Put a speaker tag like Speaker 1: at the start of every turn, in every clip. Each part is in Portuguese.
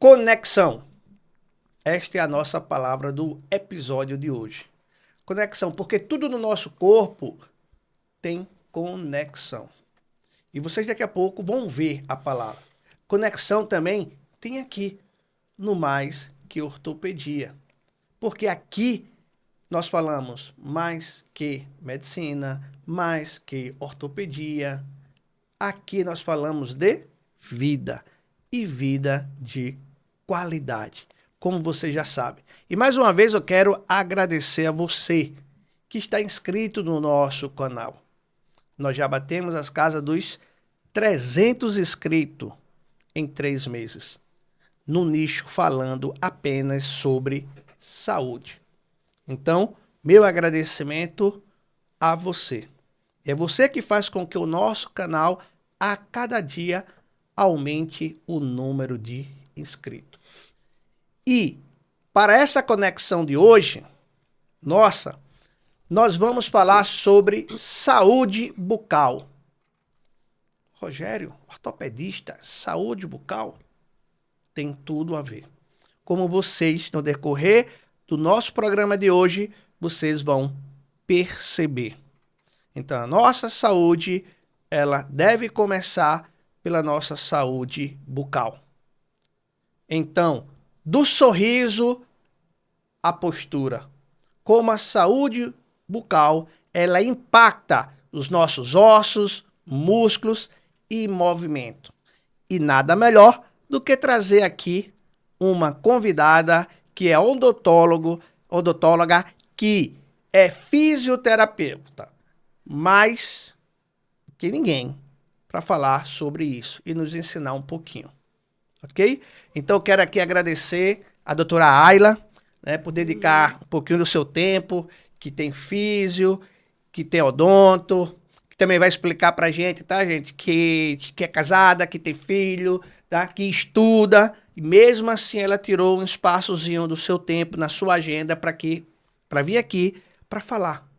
Speaker 1: Conexão. Esta é a nossa palavra do episódio de hoje. Conexão, porque tudo no nosso corpo tem conexão. E vocês daqui a pouco vão ver a palavra. Conexão também tem aqui no Mais Que Ortopedia. Porque aqui nós falamos mais que medicina, mais que ortopedia. Aqui nós falamos de vida e vida de qualidade, como você já sabe. E mais uma vez eu quero agradecer a você que está inscrito no nosso canal. Nós já batemos as casas dos 300 inscritos em 3 meses, no nicho falando apenas sobre saúde. Então, meu agradecimento a você. É você que faz com que o nosso canal, a cada dia, aumente o número de inscritos. E, para essa conexão de hoje, nós vamos falar sobre saúde bucal. Rogério, ortopedista, saúde bucal, tem tudo a ver. Como vocês, no decorrer do nosso programa de hoje, vocês vão perceber. Então, a nossa saúde, ela deve começar pela nossa saúde bucal. Então, do sorriso à postura. Como a saúde bucal, ela impacta os nossos ossos, músculos e movimento. E nada melhor do que trazer aqui uma convidada que é odontóloga, que é fisioterapeuta, mais que ninguém para falar sobre isso e nos ensinar um pouquinho. Ok? Então eu quero aqui agradecer a doutora Ayla, né, por dedicar um pouquinho do seu tempo, que tem físio, que tem odonto, que também vai explicar pra gente, tá, gente? Que é casada, que tem filho, tá? Que estuda, e mesmo assim ela tirou um espaçozinho do seu tempo na sua agenda para vir aqui para falar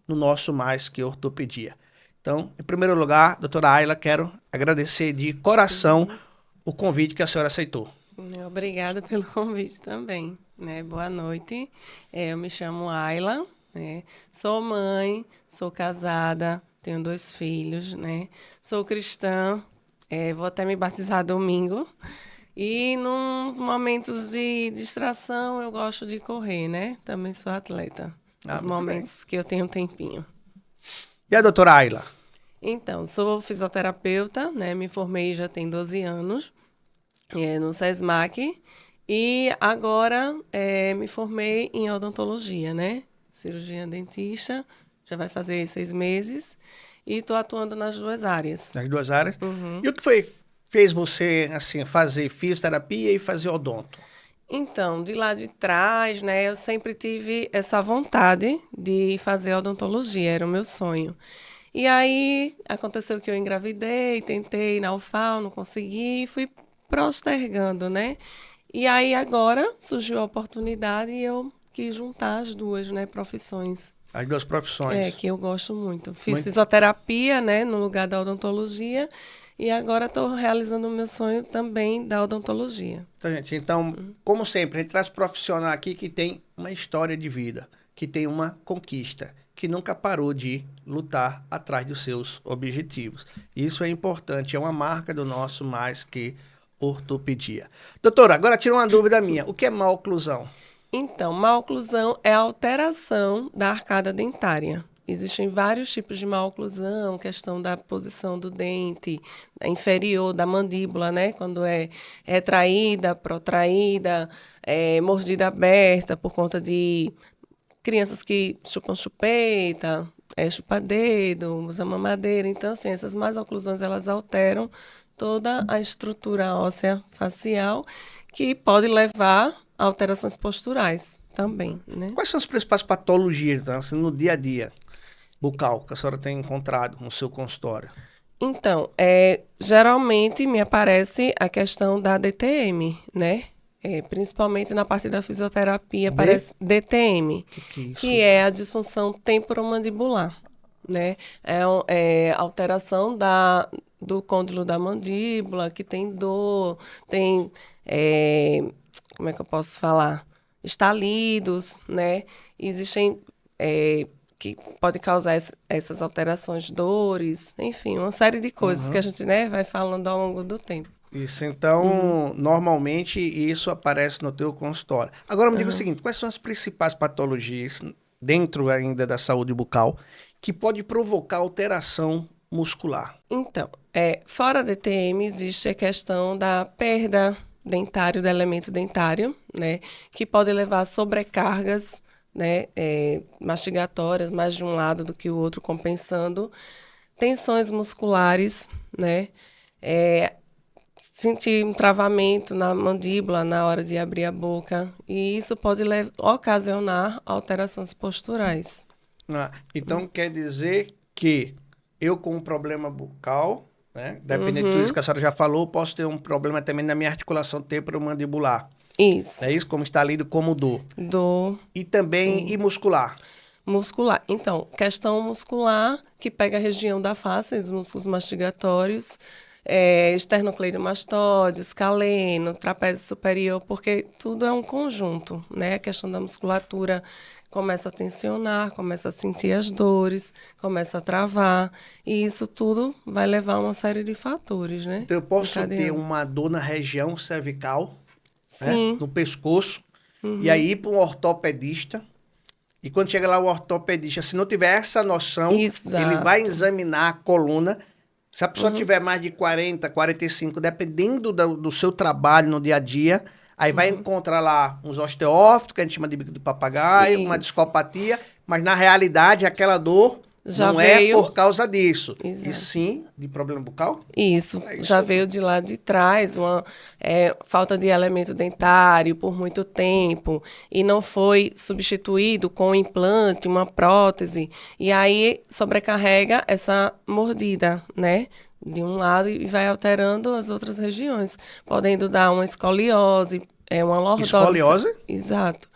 Speaker 1: no nosso Mais Que Ortopedia. Então, em primeiro lugar, doutora Ayla, quero agradecer de coração o convite que a senhora aceitou.
Speaker 2: Obrigada pelo convite também, né? Boa noite, eu me chamo Ayla, né? Sou mãe, sou casada, tenho 2 filhos, né? Sou cristã, vou até me batizar domingo. E nos momentos de distração eu gosto de correr, né? Também sou atleta. Nos momentos que eu tenho um tempinho.
Speaker 1: E a doutora Ayla?
Speaker 2: Então, sou fisioterapeuta, né? Me formei já tem 12 anos no SESMAC. E agora me formei em odontologia, né? Cirurgia dentista, já vai fazer 6 meses. E estou atuando nas 2 áreas.
Speaker 1: Nas 2 áreas?
Speaker 2: Uhum.
Speaker 1: E o que fez você assim, fazer fisioterapia e fazer odonto?
Speaker 2: Então, de lá de trás, né, eu sempre tive essa vontade de fazer odontologia, era o meu sonho. E aí, aconteceu que eu engravidei, tentei na UFAL, não consegui, fui postergando, né? E aí, agora, surgiu a oportunidade e eu quis juntar as 2, né, profissões.
Speaker 1: As 2 profissões.
Speaker 2: Que eu gosto muito. Fiz fisioterapia, né, no lugar da odontologia. E agora estou realizando o meu sonho também da odontologia.
Speaker 1: Então, gente, como sempre, a gente traz profissional aqui que tem uma história de vida, que tem uma conquista, que nunca parou de lutar atrás dos seus objetivos. Isso é importante, é uma marca do nosso Mais Que Ortopedia. Doutora, agora tira uma dúvida minha. O que é maloclusão?
Speaker 2: Então, maloclusão é a alteração da arcada dentária. Existem vários tipos de maloclusão, questão da posição do dente inferior, da mandíbula, né? Quando é retraída, protraída, mordida aberta por conta de crianças que chupam chupeta, chupa-dedo, usam mamadeira. Então, assim, essas maloclusões, elas alteram toda a estrutura óssea facial, que pode levar a alterações posturais também, né?
Speaker 1: Quais são as principais patologias, então, assim, no dia a dia bucal que a senhora tem encontrado no seu consultório?
Speaker 2: Então, geralmente me aparece a questão da DTM, né? Principalmente na parte da fisioterapia, aparece DTM,
Speaker 1: Que é isso?
Speaker 2: que é a disfunção temporomandibular, né? É alteração do côndilo da mandíbula, que tem dor, tem, como é que eu posso falar? Estalidos, né? Existem que pode causar essas alterações, dores, enfim, uma série de coisas que a gente, né, vai falando ao longo do tempo.
Speaker 1: Isso, então, normalmente isso aparece no teu consultório. Agora me diga o seguinte, quais são as principais patologias dentro ainda da saúde bucal que pode provocar alteração muscular?
Speaker 2: Então, fora da DTM existe a questão da perda dentário, do elemento dentário, né, que pode levar a sobrecargas, né, mastigatórias, mais de um lado do que o outro, compensando, tensões musculares, né, sentir um travamento na mandíbula na hora de abrir a boca, e isso pode ocasionar alterações posturais.
Speaker 1: Então, quer dizer que eu com um problema bucal, né, dependendo de tudo isso que a senhora já falou, posso ter um problema também na minha articulação temporomandibular.
Speaker 2: Isso.
Speaker 1: É isso? Como está lido como dor.
Speaker 2: Dor.
Speaker 1: E também e muscular.
Speaker 2: Muscular. Então, questão muscular, que pega a região da face, os músculos mastigatórios, esternocleidomastoide, escaleno, trapézio superior, porque tudo é um conjunto, né? A questão da musculatura começa a tensionar, começa a sentir as dores, começa a travar, e isso tudo vai levar a uma série de fatores, né?
Speaker 1: Então, eu posso ter uma dor na região cervical,
Speaker 2: sim,
Speaker 1: né? No pescoço, e aí ir para um ortopedista. E quando chega lá o ortopedista, se não tiver essa noção,
Speaker 2: exato,
Speaker 1: ele vai examinar a coluna. Se a pessoa tiver mais de 40, 45, dependendo do seu trabalho no dia a dia, aí vai encontrar lá uns osteófitos, que a gente chama de bico de papagaio, uma discopatia, mas na realidade aquela dor
Speaker 2: já
Speaker 1: não
Speaker 2: veio
Speaker 1: é por causa disso,
Speaker 2: exato,
Speaker 1: e sim de problema bucal?
Speaker 2: Isso,
Speaker 1: isso
Speaker 2: já
Speaker 1: aí.
Speaker 2: Veio de lá de trás, uma falta de elemento dentário por muito tempo e não foi substituído com um implante, uma prótese, e aí sobrecarrega essa mordida, né? De um lado e vai alterando as outras regiões, podendo dar uma escoliose, uma lordose.
Speaker 1: Escoliose?
Speaker 2: Exato.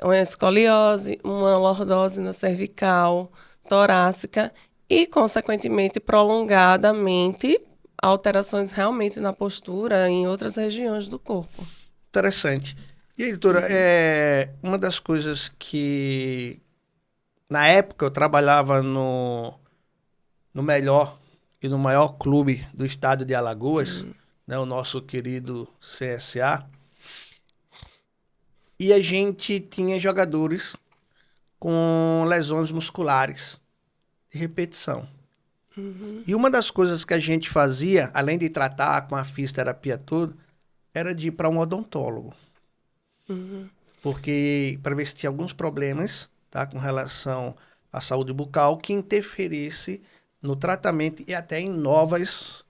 Speaker 2: Uma escoliose, uma lordose na cervical, torácica e, consequentemente, prolongadamente, alterações realmente na postura em outras regiões do corpo.
Speaker 1: Interessante. E aí, doutora, uma das coisas que, na época, eu trabalhava no melhor e no maior clube do estado de Alagoas, né, o nosso querido CSA, e a gente tinha jogadores com lesões musculares de repetição. E uma das coisas que a gente fazia, além de tratar com a fisioterapia toda, era de ir para um odontólogo. Porque para ver se tinha alguns problemas, tá, com relação à saúde bucal que interferisse no tratamento e até em novas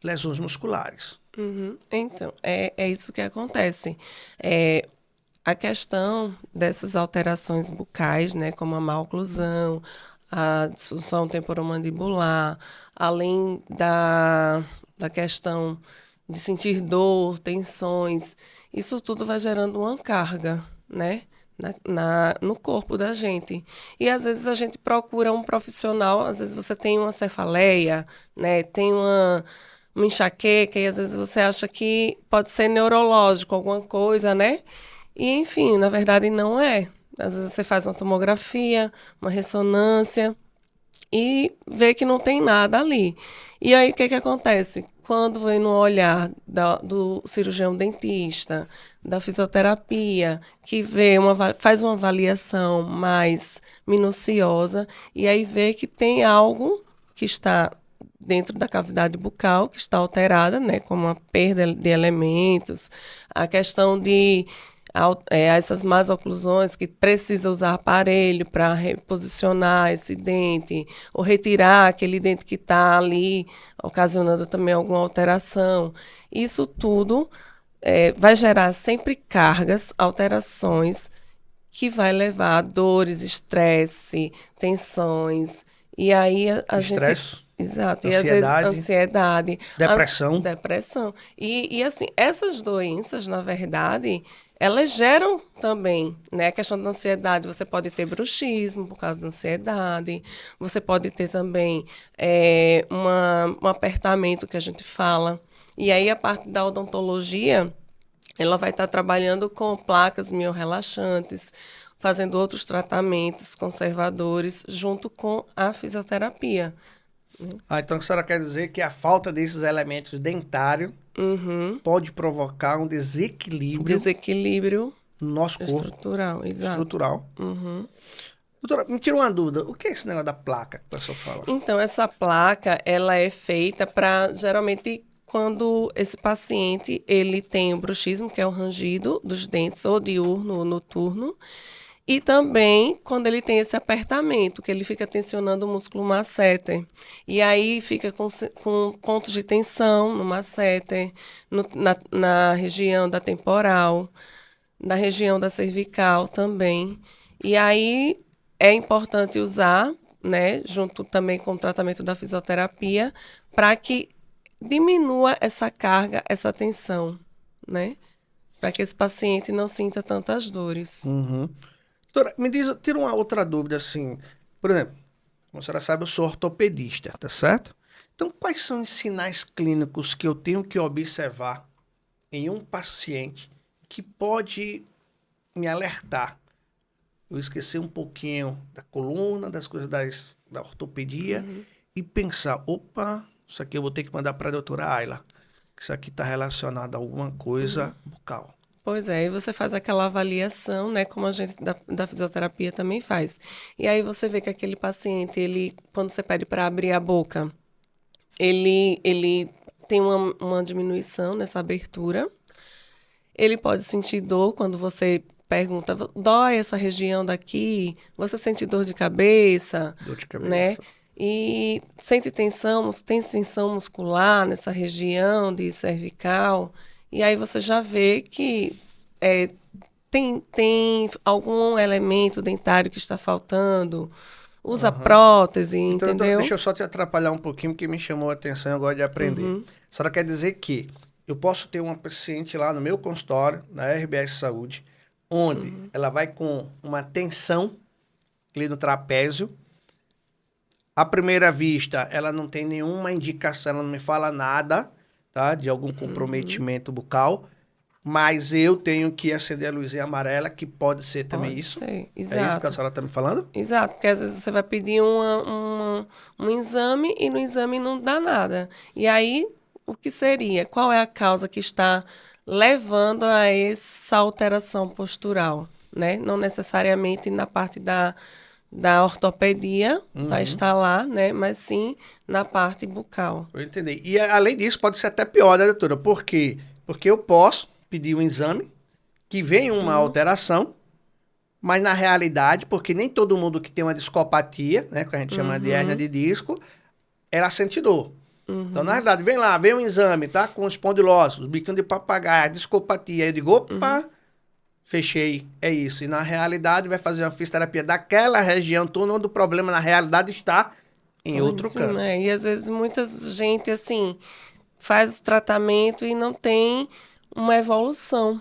Speaker 1: lesões musculares.
Speaker 2: Então, é isso que acontece. A questão dessas alterações bucais, né, como a maloclusão, a disfunção temporomandibular, além da questão de sentir dor, tensões, isso tudo vai gerando uma carga, né, no corpo da gente. E às vezes a gente procura um profissional, às vezes você tem uma cefaleia, né, tem uma enxaqueca, e às vezes você acha que pode ser neurológico, alguma coisa, né? E, enfim, na verdade não é. Às vezes você faz uma tomografia, uma ressonância e vê que não tem nada ali. E aí o que acontece? Quando vem no olhar do cirurgião dentista, da fisioterapia, que faz uma avaliação mais minuciosa e aí vê que tem algo que está dentro da cavidade bucal, que está alterada, né, como a perda de elementos, a questão de essas más oclusões que precisa usar aparelho para reposicionar esse dente ou retirar aquele dente que está ali, ocasionando também alguma alteração. Isso tudo vai gerar sempre cargas, alterações que vai levar a dores, estresse, tensões. E aí a gente... Exato.
Speaker 1: Ansiedade,
Speaker 2: e às vezes ansiedade,
Speaker 1: depressão.
Speaker 2: Depressão. E assim, essas doenças, na verdade, elas geram também, né? A questão da ansiedade, você pode ter bruxismo por causa da ansiedade, você pode ter também um apertamento que a gente fala. E aí a parte da odontologia, ela vai estar trabalhando com placas miorrelaxantes, fazendo outros tratamentos conservadores junto com a fisioterapia.
Speaker 1: Então a senhora quer dizer que a falta desses elementos dentários pode provocar um
Speaker 2: Desequilíbrio
Speaker 1: no nosso corpo
Speaker 2: estrutural, exato.
Speaker 1: estrutural. Doutora, me tira uma dúvida. O que é esse negócio da placa que o pessoal fala?
Speaker 2: Então, essa placa, ela é feita para, geralmente, quando esse paciente, ele tem o bruxismo, que é o rangido dos dentes, ou diurno ou noturno, e também quando ele tem esse apertamento, que ele fica tensionando o músculo masseter. E aí fica com pontos de tensão no masseter, na região da temporal, na região da cervical também. E aí é importante usar, né, junto também com o tratamento da fisioterapia, para que diminua essa carga, essa tensão, né? Para que esse paciente não sinta tantas dores.
Speaker 1: Doutora, me diz, tira uma outra dúvida assim. Por exemplo, como a senhora sabe, eu sou ortopedista, tá certo? Então, quais são os sinais clínicos que eu tenho que observar em um paciente que pode me alertar? Eu esqueci um pouquinho da coluna, das coisas da ortopedia e pensar, opa, isso aqui eu vou ter que mandar para a doutora Ayla, que isso aqui está relacionado a alguma coisa bucal.
Speaker 2: Pois é, e você faz aquela avaliação, né, como a gente da fisioterapia também faz. E aí você vê que aquele paciente, ele, quando você pede para abrir a boca, ele tem uma diminuição nessa abertura. Ele pode sentir dor quando você pergunta, dói essa região daqui? Você sente dor de cabeça?
Speaker 1: Dor de cabeça.
Speaker 2: Né? E sente tensão, tem tensão muscular nessa região de cervical. E aí você já vê que tem algum elemento dentário que está faltando. Usa prótese,
Speaker 1: Então,
Speaker 2: entendeu?
Speaker 1: deixa eu só te atrapalhar um pouquinho, porque me chamou a atenção e eu gosto de aprender. A senhora quer dizer que eu posso ter uma paciente lá no meu consultório, na RBS Saúde, onde ela vai com uma tensão ali no trapézio. À primeira vista, ela não tem nenhuma indicação, ela não me fala nada, tá? De algum comprometimento bucal, mas eu tenho que acender a luzinha amarela, que pode ser também
Speaker 2: Pode
Speaker 1: isso.
Speaker 2: ser,
Speaker 1: É isso
Speaker 2: exato.
Speaker 1: que a senhora está me falando?
Speaker 2: Exato, porque às vezes você vai pedir um exame e no exame não dá nada. E aí, o que seria? Qual é a causa que está levando a essa alteração postural, né? Não necessariamente na parte da ortopedia vai estar lá, né? Mas sim na parte bucal.
Speaker 1: Eu entendi. E além disso, pode ser até pior, né, doutora? Por quê? Porque eu posso pedir um exame que venha uma alteração, mas na realidade, porque nem todo mundo que tem uma discopatia, né, que a gente chama de hérnia de disco, ela sente dor. Então, na realidade, vem um exame, tá? Com espondilose, os biquinhos de papagaio, discopatia. Aí eu digo, opa, fechei, é isso. E na realidade, vai fazer uma fisioterapia daquela região toda, onde o problema na realidade está em outro canto.
Speaker 2: E às vezes muita gente, assim, faz o tratamento e não tem uma evolução,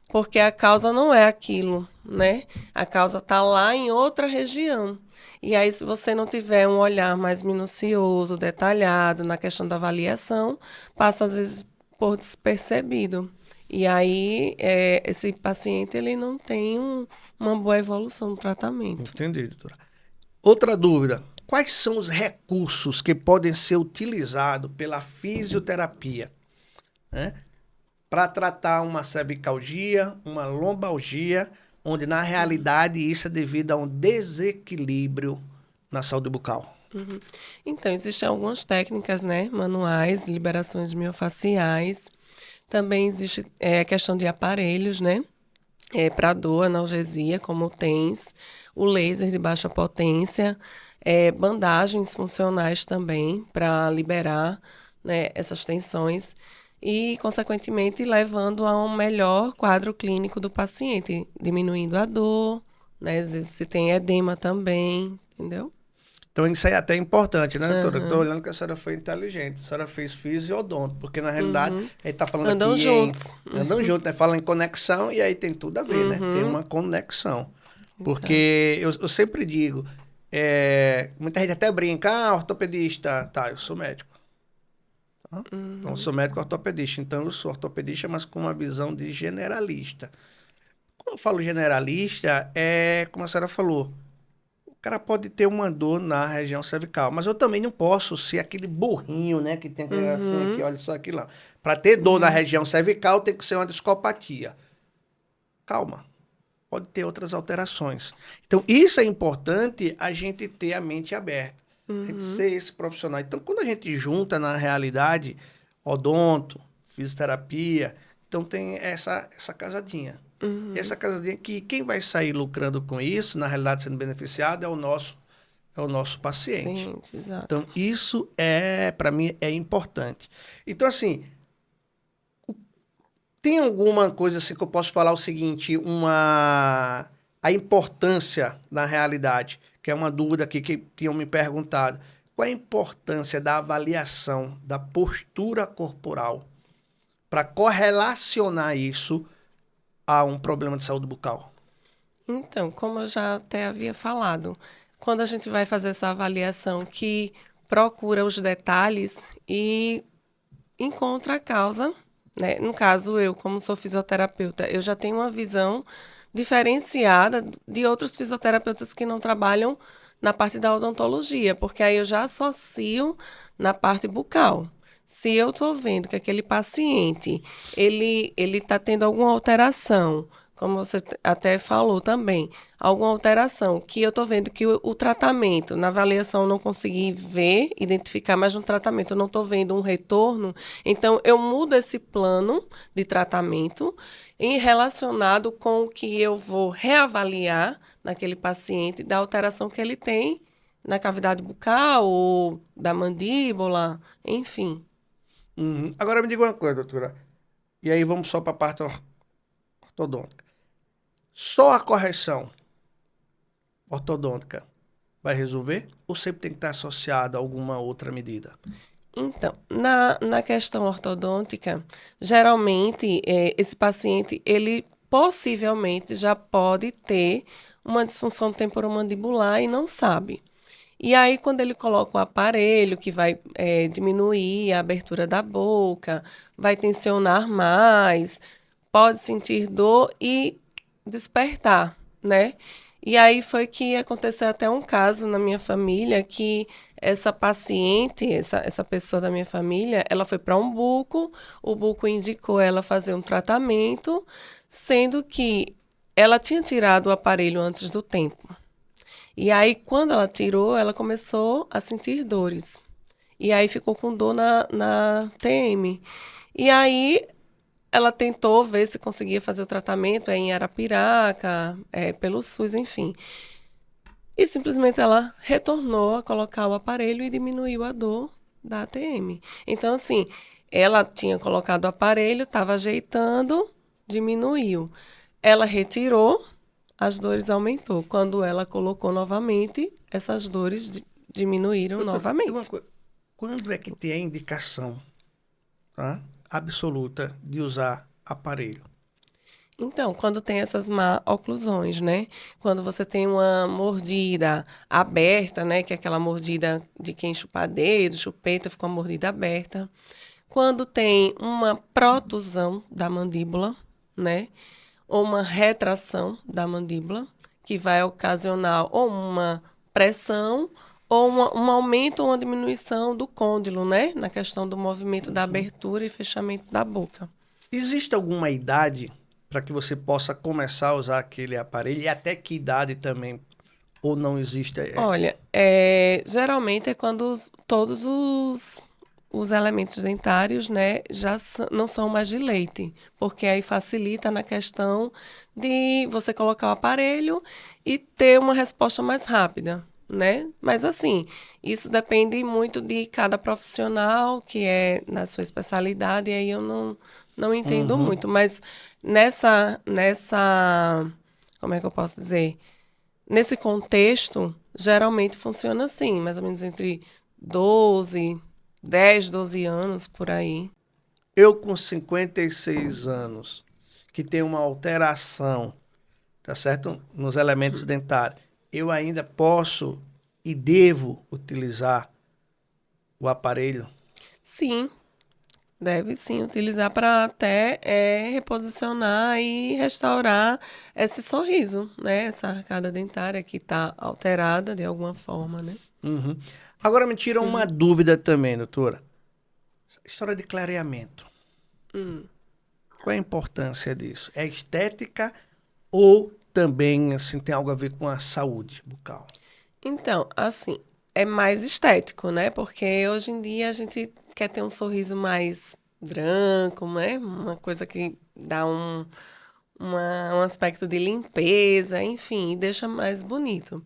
Speaker 2: porque a causa não é aquilo, né? A causa está lá em outra região. E aí, se você não tiver um olhar mais minucioso, detalhado na questão da avaliação, passa às vezes por despercebido. E aí, esse paciente ele não tem uma boa evolução no tratamento.
Speaker 1: Entendi, doutora. Outra dúvida. Quais são os recursos que podem ser utilizados pela fisioterapia, né, para tratar uma cervicalgia, uma lombalgia, onde na realidade isso é devido a um desequilíbrio na saúde bucal?
Speaker 2: Então, existem algumas técnicas, né, manuais, liberações miofaciais. Também existe a questão de aparelhos, né, para dor, analgesia, como o TENS, o laser de baixa potência, bandagens funcionais também para liberar, né, essas tensões e, consequentemente, levando a um melhor quadro clínico do paciente, diminuindo a dor, né, às vezes se tem edema também, entendeu?
Speaker 1: Então, isso aí é até importante, né, doutora? Estou olhando que a senhora foi inteligente. A senhora fez físio e odonto, porque, na realidade, a gente está falando
Speaker 2: Andam
Speaker 1: aqui
Speaker 2: juntos.
Speaker 1: Andam juntos, né? Fala em conexão e aí tem tudo a ver, né? Tem uma conexão. Porque eu sempre digo, muita gente até brinca, ortopedista. Tá, eu sou médico. Tá? Então, eu sou médico ortopedista. Então, eu sou ortopedista, mas com uma visão de generalista. Quando eu falo generalista, como a senhora falou, o cara pode ter uma dor na região cervical, mas eu também não posso ser aquele burrinho, né? Que tem aquele assim aqui, olha só aqui lá. Para ter dor na região cervical, tem que ser uma discopatia. Calma. Pode ter outras alterações. Então, isso é importante a gente ter a mente aberta. A gente ser esse profissional. Então, quando a gente junta na realidade odonto, fisioterapia, então tem essa casadinha. E essa casadinha que quem vai sair lucrando com isso, na realidade sendo beneficiado, é o nosso paciente.
Speaker 2: Sim, exato.
Speaker 1: Então, isso para mim, é importante. Então, assim, tem alguma coisa assim que eu posso falar o seguinte, a importância na realidade, que é uma dúvida aqui que tinham me perguntado. Qual é a importância da avaliação da postura corporal para correlacionar isso a um problema de saúde bucal?
Speaker 2: Então, como eu já até havia falado, quando a gente vai fazer essa avaliação que procura os detalhes e encontra a causa, né? No caso, eu, como sou fisioterapeuta, eu já tenho uma visão diferenciada de outros fisioterapeutas que não trabalham na parte da odontologia, porque aí eu já associo na parte bucal. Se eu estou vendo que aquele paciente, ele está tendo alguma alteração, como você até falou também, alguma alteração, que eu estou vendo que o tratamento, na avaliação eu não consegui ver, identificar, mas no tratamento eu não estou vendo um retorno, então eu mudo esse plano de tratamento em relacionado com o que eu vou reavaliar naquele paciente da alteração que ele tem na cavidade bucal ou da mandíbula, enfim.
Speaker 1: Agora me diga uma coisa, doutora. E aí vamos só para a parte ortodôntica. Só a correção ortodôntica vai resolver? Ou sempre tem que estar associada a alguma outra medida?
Speaker 2: Então, na questão ortodôntica, geralmente esse paciente, ele possivelmente já pode ter uma disfunção temporomandibular e não sabe. E aí, quando ele coloca o aparelho, que vai diminuir a abertura da boca, vai tensionar mais, pode sentir dor e despertar, né? E aí foi que aconteceu até um caso na minha família que essa paciente, essa pessoa da minha família, ela foi para um buco, o buco indicou ela fazer um tratamento, sendo que ela tinha tirado o aparelho antes do tempo. E aí, quando ela tirou, ela começou a sentir dores. E aí ficou com dor na TM. E aí ela tentou ver se conseguia fazer o tratamento em Arapiraca, pelo SUS, enfim. E simplesmente ela retornou a colocar o aparelho e diminuiu a dor da ATM. Então, assim, ela tinha colocado o aparelho, estava ajeitando, diminuiu. Ela retirou, as dores aumentou. Quando ela colocou novamente, essas dores diminuíram novamente.
Speaker 1: Quando é que tem a indicação, tá, absoluta de usar aparelho?
Speaker 2: Então, quando tem essas má oclusões, né? Quando você tem uma mordida aberta, né? Que é aquela mordida de quem chupa dedo, chupeta, ficou uma mordida aberta. Quando tem uma protusão da mandíbula, né? Ou uma retração da mandíbula, que vai ocasionar ou uma pressão ou um aumento ou uma diminuição do côndilo, né? Na questão do movimento da abertura e fechamento da boca.
Speaker 1: Existe alguma idade para que você possa começar a usar aquele aparelho? E até que idade também? Ou não existe?
Speaker 2: Olha, geralmente é quando todos os elementos dentários, né, já não são mais de leite, porque aí facilita na questão de você colocar o aparelho e ter uma resposta mais rápida, né? Mas assim, isso depende muito de cada profissional, que é na sua especialidade, e aí eu não entendo muito, mas nessa, como é que eu posso dizer? Nesse contexto, geralmente funciona assim, mais ou menos entre 10, 12 anos, por aí.
Speaker 1: Eu com 56 anos, que tem uma alteração, tá certo? Nos elementos dentários, eu ainda posso e devo utilizar o aparelho?
Speaker 2: Sim, deve sim utilizar para até reposicionar e restaurar esse sorriso, né? Essa arcada dentária que está alterada de alguma forma, né?
Speaker 1: Uhum. Agora me tira uma dúvida também, doutora. História de clareamento.
Speaker 2: Hum.
Speaker 1: Qual é a importância disso? É estética ou também assim tem algo a ver com a saúde bucal?
Speaker 2: Então, assim, é mais estético, né? Porque hoje em dia a gente quer ter um sorriso mais branco, né? Uma coisa que dá um aspecto de limpeza, enfim, e deixa mais bonito.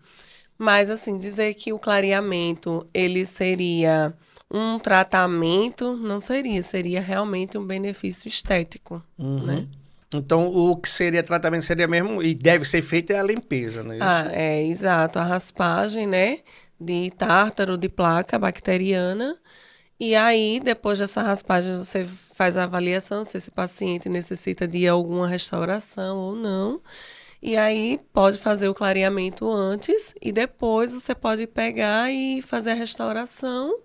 Speaker 2: Mas, assim, dizer que o clareamento, ele seria um tratamento, não seria. Seria realmente um benefício estético, né?
Speaker 1: Uhum. Então, o que seria tratamento seria mesmo, e deve ser feito, é a limpeza, não é
Speaker 2: Ah,
Speaker 1: isso?
Speaker 2: é, exato. A raspagem, né, de tártaro de placa bacteriana. E aí, depois dessa raspagem, você faz a avaliação se esse paciente necessita de alguma restauração ou não. E aí, pode fazer o clareamento antes e depois você pode pegar e fazer a restauração,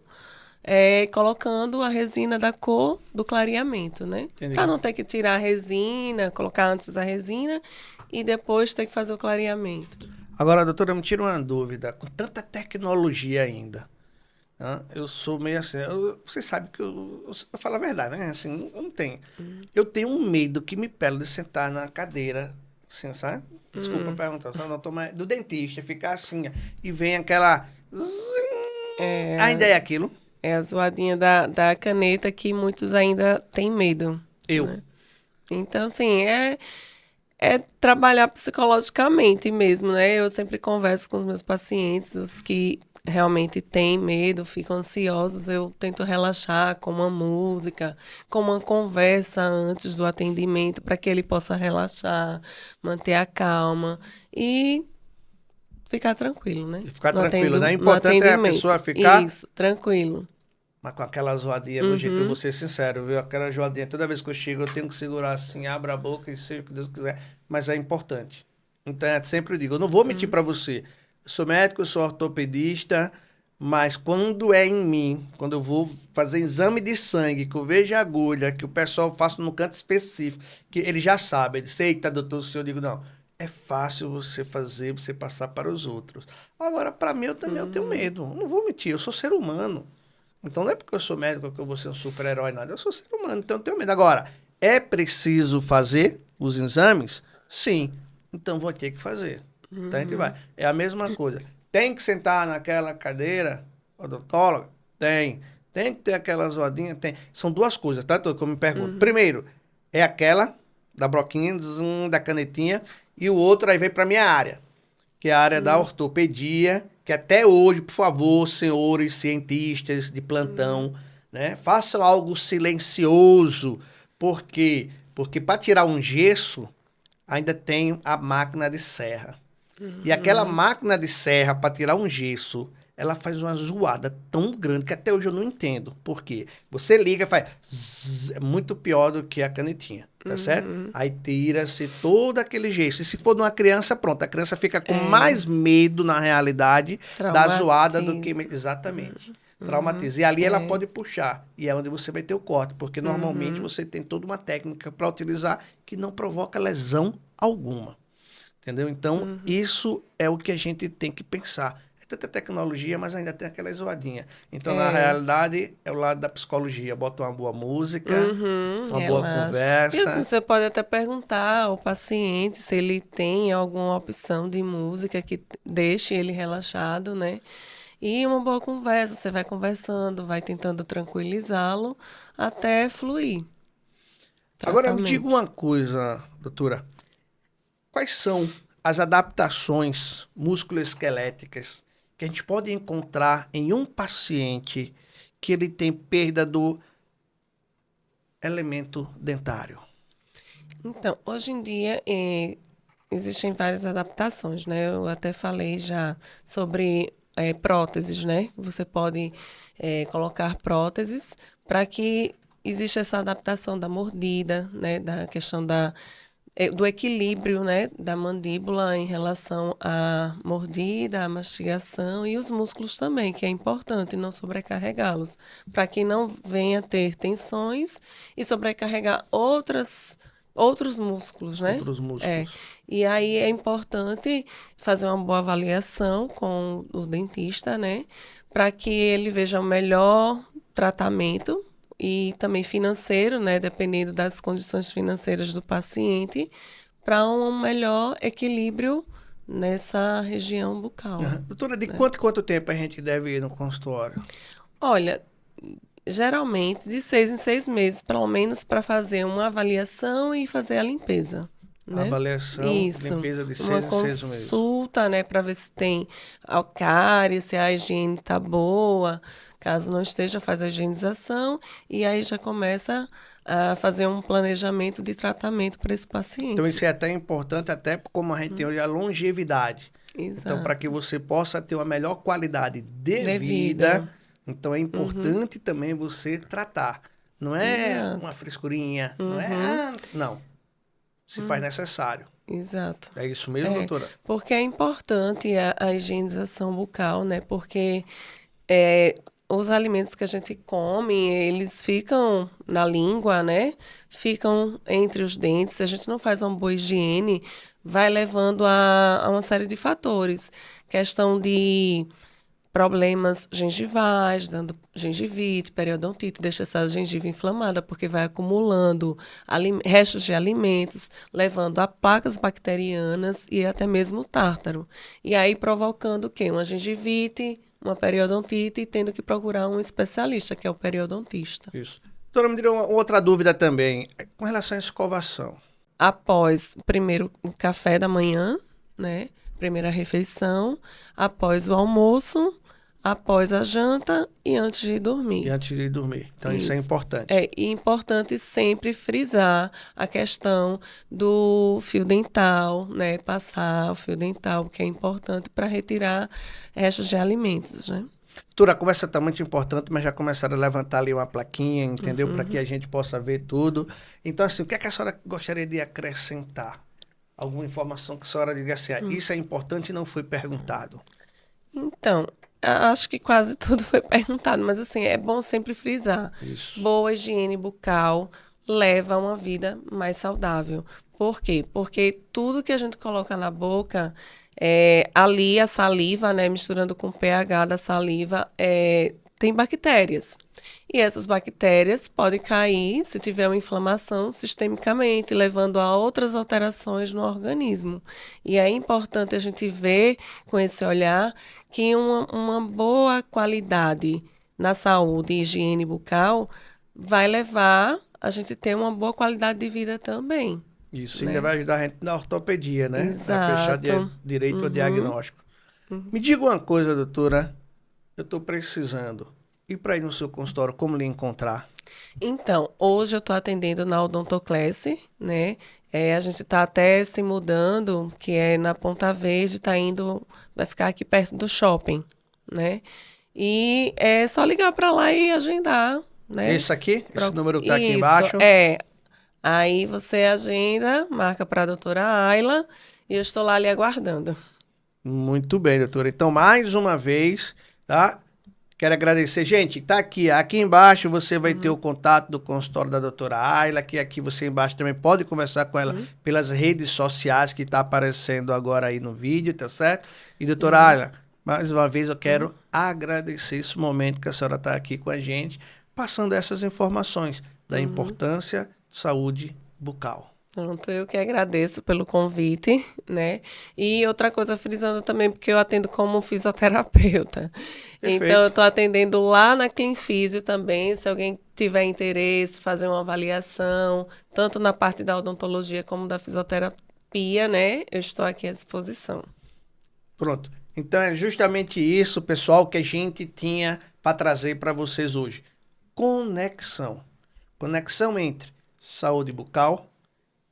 Speaker 2: colocando a resina da cor do clareamento, né? Para
Speaker 1: Entendi.
Speaker 2: não ter que tirar a resina, colocar antes a resina e depois ter que fazer o clareamento.
Speaker 1: Agora, doutora, me tira uma dúvida. Com tanta tecnologia ainda, né? Eu sou meio assim. Você sabe que eu falo a verdade, né? Assim, eu não tenho. Eu tenho um medo que me pele de sentar na cadeira, assim, sabe? Desculpa perguntar, só não toma do dentista, ficar assim, ó, e vem aquela. Ainda
Speaker 2: É,
Speaker 1: é aquilo?
Speaker 2: é a zoadinha da caneta que muitos ainda têm medo,
Speaker 1: Eu.
Speaker 2: né? Então, assim, é trabalhar psicologicamente mesmo, né? Eu sempre converso com os meus pacientes, os que realmente têm medo, ficam ansiosos, eu tento relaxar com uma música, com uma conversa antes do atendimento, para que ele possa relaxar, manter a calma e ficar tranquilo, né?
Speaker 1: E ficar tranquilo, né? O
Speaker 2: No
Speaker 1: importante é a pessoa
Speaker 2: atendimento.
Speaker 1: ficar.
Speaker 2: Isso, tranquilo.
Speaker 1: Mas com aquela zoadinha, meu jeito, eu vou
Speaker 2: Uhum,
Speaker 1: ser sincero, viu? Aquela zoadinha, toda vez que eu chego, eu tenho que segurar assim, abra a boca e seja o que Deus quiser. Mas é importante. Então, eu sempre digo, eu não vou mentir
Speaker 2: uhum,
Speaker 1: pra você. Eu sou médico, eu sou ortopedista, mas quando é em mim, quando eu vou fazer exame de sangue, que eu vejo a agulha, que o pessoal faz no canto específico, que ele já sabe, ele diz, eita, doutor, o senhor, eu digo, não, é fácil você fazer, você passar para os outros. Agora, para mim, eu também eu tenho
Speaker 2: uhum,
Speaker 1: medo. Eu não vou mentir, eu sou ser humano. Então não é porque eu sou médico que eu vou ser um super-herói, nada. Eu sou ser humano, então eu tenho medo. Agora, é preciso fazer os exames? Sim. Então vou ter que fazer. Então a gente vai.
Speaker 2: uhum,
Speaker 1: É a mesma coisa. Tem que sentar naquela cadeira odontóloga? Tem. Tem que ter aquela zoadinha? Tem. São duas coisas, tá? Que eu me pergunto.
Speaker 2: uhum,
Speaker 1: Primeiro, é aquela da broquinha, da canetinha, e o outro aí vem para minha área, que é a área da
Speaker 2: uhum,
Speaker 1: ortopedia, que até hoje, por favor, senhores cientistas de
Speaker 2: uhum,
Speaker 1: plantão, né, façam algo silencioso. Por quê? Porque para tirar um gesso, ainda tem a máquina de serra. E aquela
Speaker 2: uhum.
Speaker 1: máquina de serra, para tirar um gesso, ela faz uma zoada tão grande que até hoje eu não entendo. Por quê? Você liga e faz. Zzz, é muito pior do que a canetinha, tá certo?
Speaker 2: Uhum.
Speaker 1: Aí tira-se todo aquele gesso. E se for de uma criança, pronto. A criança fica com mais
Speaker 2: É,
Speaker 1: medo, na realidade, da zoada do que.
Speaker 2: traumatiza.
Speaker 1: Exatamente.
Speaker 2: Uhum.
Speaker 1: Traumatiza. E ali ela
Speaker 2: É.
Speaker 1: pode puxar. E é onde você vai ter o corte. Porque normalmente
Speaker 2: Uhum.
Speaker 1: você tem toda uma técnica para utilizar que não provoca lesão alguma. Entendeu? Então,
Speaker 2: Uhum.
Speaker 1: isso é o que a gente tem que pensar. É tanta tecnologia, mas ainda tem aquela zoadinha. Então, na
Speaker 2: É.
Speaker 1: realidade, é o lado da psicologia. Bota uma boa música,
Speaker 2: Uhum.
Speaker 1: uma boa
Speaker 2: Relaxa. E assim,
Speaker 1: conversa.
Speaker 2: você pode até perguntar ao paciente se ele tem alguma opção de música que deixe ele relaxado, né? E uma boa conversa, você vai conversando, vai tentando tranquilizá-lo até fluir o
Speaker 1: Agora, me diga
Speaker 2: tratamento.
Speaker 1: uma coisa, doutora. Quais são as adaptações musculoesqueléticas que a gente pode encontrar em um paciente que ele tem perda do elemento dentário?
Speaker 2: Então, hoje em dia, existem várias adaptações, né? Eu até falei já sobre próteses, né? Você pode colocar próteses para que exista essa adaptação da mordida, né? Da questão do equilíbrio, né? Da mandíbula em relação à mordida, à mastigação e os músculos também, que é importante não sobrecarregá-los, para que não venha ter tensões e sobrecarregar outros músculos, né?
Speaker 1: Outros
Speaker 2: É.
Speaker 1: músculos.
Speaker 2: E aí é importante fazer uma boa avaliação com o dentista, né? Para que ele veja o melhor tratamento e também financeiro, né? Dependendo das condições financeiras do paciente, para um melhor equilíbrio nessa região bucal,
Speaker 1: Aham. Doutora, de
Speaker 2: né?
Speaker 1: quanto tempo a gente deve ir no consultório?
Speaker 2: Olha, geralmente de 6 em 6 meses, pelo menos para fazer uma avaliação e fazer a limpeza, né?
Speaker 1: Avaliação,
Speaker 2: Isso,
Speaker 1: limpeza de
Speaker 2: uma
Speaker 1: 6 em 6 meses.
Speaker 2: consulta, né, para ver se tem cárie, se a higiene tá boa. Caso não esteja, faz a higienização e aí já começa a fazer um planejamento de tratamento para esse
Speaker 1: Então,
Speaker 2: paciente.
Speaker 1: isso é até importante, até como a gente tem hoje a longevidade. Então, para que
Speaker 2: Exato.
Speaker 1: você possa ter uma melhor qualidade de vida,
Speaker 2: Devida.
Speaker 1: então é importante também você tratar. Não é uma
Speaker 2: Exato.
Speaker 1: frescurinha, não é.
Speaker 2: Uhum.
Speaker 1: Não. Se faz necessário.
Speaker 2: Exato.
Speaker 1: É isso mesmo,
Speaker 2: É,
Speaker 1: doutora?
Speaker 2: porque é importante a higienização bucal, né? Porque é, os alimentos que a gente come, eles ficam na língua, né? Ficam entre os dentes. Se a gente não faz uma boa higiene, vai levando a uma série de fatores. Questão de problemas gengivais, dando gengivite, periodontite, deixa essa gengiva inflamada, porque vai acumulando restos de alimentos, levando a placas bacterianas e até mesmo tártaro. E aí provocando o quê? Uma gengivite, uma periodontite e tendo que procurar um especialista, que é o periodontista.
Speaker 1: Isso. Doutora, me deu uma outra dúvida também. Com relação à escovação.
Speaker 2: Após o primeiro café da manhã, né? Primeira refeição, após o almoço, após a janta e antes de
Speaker 1: E
Speaker 2: dormir.
Speaker 1: antes de dormir. Então, isso é
Speaker 2: Isso.
Speaker 1: importante.
Speaker 2: É e importante sempre frisar a questão do fio dental, né? Passar o fio dental, que é importante para retirar restos de alimentos, né?
Speaker 1: Doutora, a conversa está muito importante, mas já começaram a levantar ali uma plaquinha, entendeu? Para que a gente possa ver tudo. Então, assim, o que é que a senhora gostaria de acrescentar? Alguma informação que a senhora diga assim, isso é importante e não foi perguntado.
Speaker 2: Então, acho que quase tudo foi perguntado, mas assim, é bom sempre frisar.
Speaker 1: Isso.
Speaker 2: Boa higiene bucal leva a uma vida mais saudável. Por quê? Porque tudo que a gente coloca na boca, ali a saliva, né, misturando com o pH da saliva, tem bactérias. E essas bactérias podem cair se tiver uma inflamação sistemicamente, levando a outras alterações no organismo. E é importante a gente ver com esse olhar que uma boa qualidade na saúde e higiene bucal vai levar a gente ter uma boa qualidade de vida também,
Speaker 1: Isso ainda
Speaker 2: né?
Speaker 1: vai ajudar a gente na ortopedia, né? Vai fechar
Speaker 2: Exato.
Speaker 1: direito o
Speaker 2: Uhum.
Speaker 1: diagnóstico. Me diga uma coisa, doutora. Eu estou precisando. E para ir no seu consultório, como lhe encontrar?
Speaker 2: Então, hoje eu estou atendendo na Odontoclass, né? A gente está até se mudando, que é na Ponta Verde, vai ficar aqui perto do shopping, né? E é só ligar para lá e agendar, né?
Speaker 1: Esse aqui? Esse número que está aqui
Speaker 2: Isso,
Speaker 1: embaixo?
Speaker 2: é. Aí você agenda, marca para a doutora Ayla e eu estou lá lhe aguardando.
Speaker 1: Muito bem, doutora. Então, mais uma vez, tá? Quero agradecer. Gente, tá aqui embaixo você vai ter o contato do consultório da doutora Ayla, que aqui você embaixo também pode conversar com ela pelas redes sociais que tá aparecendo agora aí no vídeo, tá certo? E doutora Ayla, mais uma vez eu quero agradecer esse momento que a senhora tá aqui com a gente, passando essas informações da importância de saúde bucal.
Speaker 2: Pronto, eu que agradeço pelo convite, né? E outra coisa, frisando também, porque eu atendo como fisioterapeuta. Então, eu
Speaker 1: Perfeito.
Speaker 2: estou atendendo lá na Clinfísio também, se alguém tiver interesse, fazer uma avaliação, tanto na parte da odontologia como da fisioterapia, né? Eu estou aqui à disposição.
Speaker 1: Pronto. Então é justamente isso, pessoal, que a gente tinha para trazer para vocês hoje. Conexão. Conexão entre saúde bucal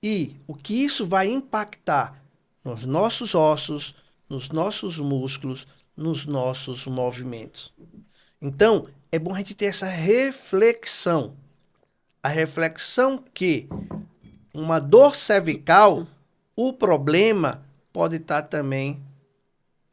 Speaker 1: e o que isso vai impactar nos nossos ossos, nos nossos músculos, nos nossos movimentos. Então, é bom a gente ter essa reflexão. A reflexão que uma dor cervical, o problema pode estar também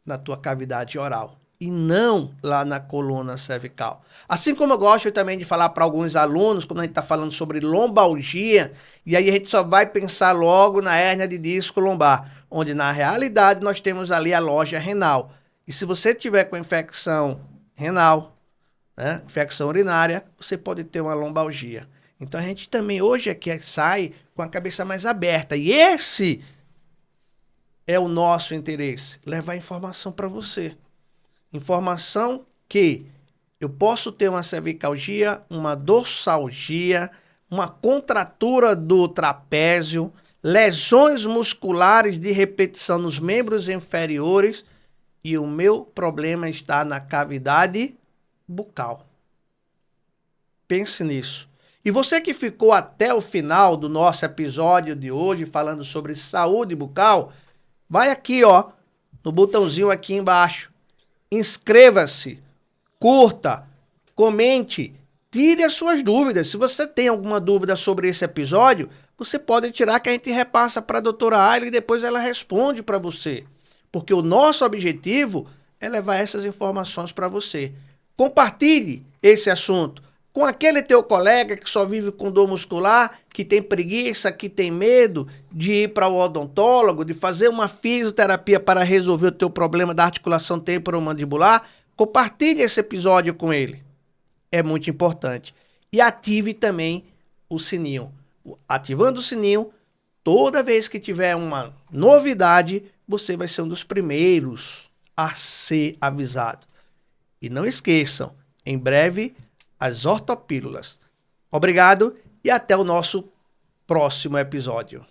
Speaker 1: na tua cavidade oral e não lá na coluna cervical. Assim como eu gosto também de falar para alguns alunos, quando a gente está falando sobre lombalgia, e aí a gente só vai pensar logo na hérnia de disco lombar, onde na realidade nós temos ali a loja renal. E se você tiver com infecção renal, né, infecção urinária, você pode ter uma lombalgia. Então a gente também hoje aqui sai com a cabeça mais aberta. E esse é o nosso interesse, levar informação para você. Informação que eu posso ter uma cervicalgia, uma dorsalgia, uma contratura do trapézio, lesões musculares de repetição nos membros inferiores e o meu problema está na cavidade bucal. Pense nisso. E você que ficou até o final do nosso episódio de hoje falando sobre saúde bucal, vai aqui, ó, no botãozinho aqui embaixo. Inscreva-se, curta, comente, tire as suas dúvidas. Se você tem alguma dúvida sobre esse episódio, você pode tirar que a gente repassa para a doutora Ayla e depois ela responde para você. Porque o nosso objetivo é levar essas informações para você. Compartilhe esse assunto com aquele teu colega que só vive com dor muscular, que tem preguiça, que tem medo de ir para o odontólogo, de fazer uma fisioterapia para resolver o teu problema da articulação temporomandibular. Compartilhe esse episódio com ele. É muito importante. E ative também o sininho. Ativando o sininho, toda vez que tiver uma novidade, você vai ser um dos primeiros a ser avisado. E não esqueçam, em breve, as ortopílulas. Obrigado e até o nosso próximo episódio.